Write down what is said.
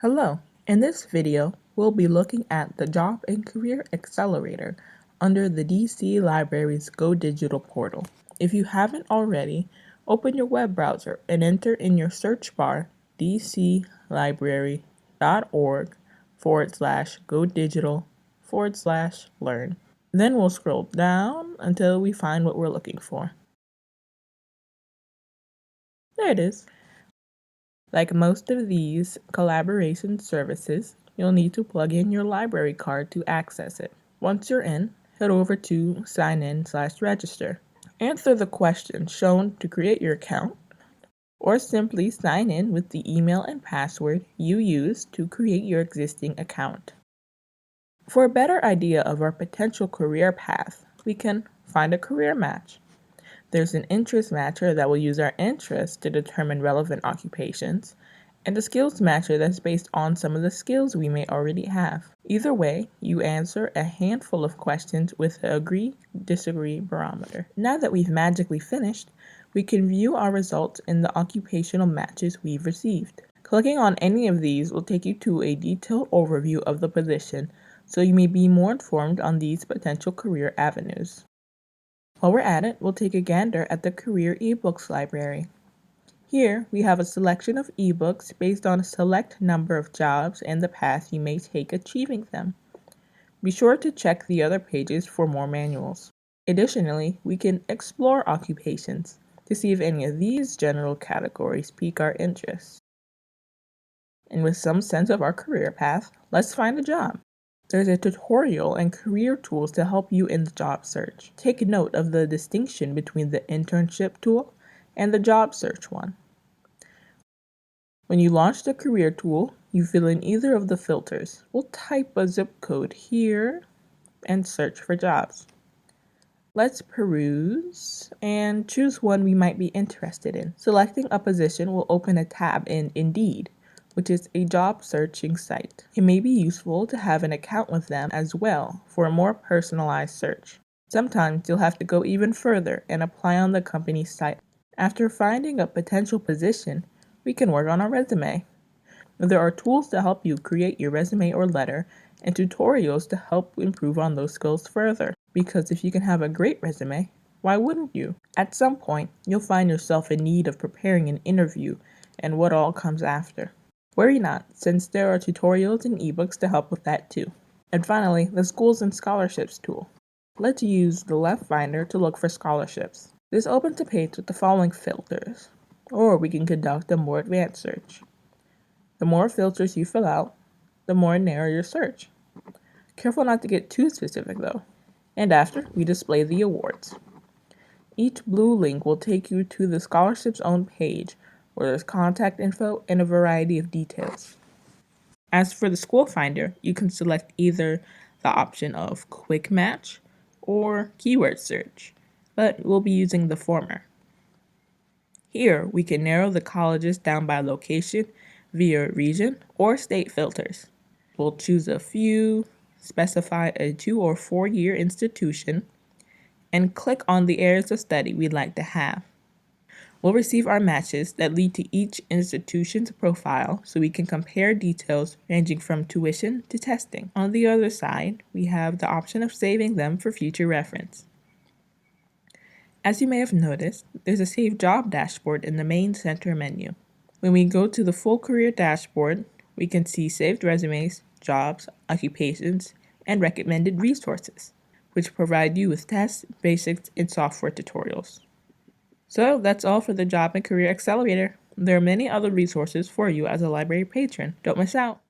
Hello, in this video, we'll be looking at the Job and Career Accelerator under the DC Library's Go Digital portal. If you haven't already, open your web browser and enter in your search bar dclibrary.org/go digital/learn. Then we'll scroll down until we find what we're looking for. There it is. Like most of these collaboration services, you'll need to plug in your library card to access it. Once you're in, head over to Sign In/Register. Answer the questions shown to create your account, or simply sign in with the email and password you used to create your existing account. For a better idea of our potential career path, we can find a career match. There's an interest matcher that will use our interests to determine relevant occupations, and a skills matcher that's based on some of the skills we may already have. Either way, you answer a handful of questions with the agree-disagree barometer. Now that we've magically finished, we can view our results in the occupational matches we've received. Clicking on any of these will take you to a detailed overview of the position, so you may be more informed on these potential career avenues. While we're at it, we'll take a gander at the Career eBooks library. Here, we have a selection of ebooks based on a select number of jobs and the path you may take achieving them. Be sure to check the other pages for more manuals. Additionally, we can explore occupations to see if any of these general categories pique our interest. And with some sense of our career path, let's find a job. There's a tutorial and career tools to help you in the job search. Take note of the distinction between the internship tool and the job search one. When you launch the career tool, you fill in either of the filters. We'll type a zip code here and search for jobs. Let's peruse and choose one we might be interested in. Selecting a position will open a tab in Indeed, which is a job searching site. It may be useful to have an account with them as well for a more personalized search. Sometimes you'll have to go even further and apply on the company's site. After finding a potential position, we can work on our resume. There are tools to help you create your resume or letter and tutorials to help improve on those skills further. Because if you can have a great resume, why wouldn't you? At some point, you'll find yourself in need of preparing an interview and what all comes after. Worry not, since there are tutorials and ebooks to help with that too. And finally, the Schools and Scholarships tool. Let's use the left finder to look for scholarships. This opens a page with the following filters, or we can conduct a more advanced search. The more filters you fill out, the more narrow your search. Careful not to get too specific though. And after, we display the awards. Each blue link will take you to the scholarship's own page, where there's contact info and a variety of details. As for the school finder, you can select either the option of quick match or keyword search, but we'll be using the former. Here, we can narrow the colleges down by location via region or state filters. We'll choose a few, specify a 2 or 4 year institution, and click on the areas of study we'd like to have. We'll receive our matches that lead to each institution's profile so we can compare details ranging from tuition to testing. On the other side, we have the option of saving them for future reference. As you may have noticed, there's a Save Job dashboard in the main center menu. When we go to the full career dashboard, we can see saved resumes, jobs, occupations, and recommended resources, which provide you with tests, basics, and software tutorials. So that's all for the Job and Career Accelerator. There are many other resources for you as a library patron. Don't miss out.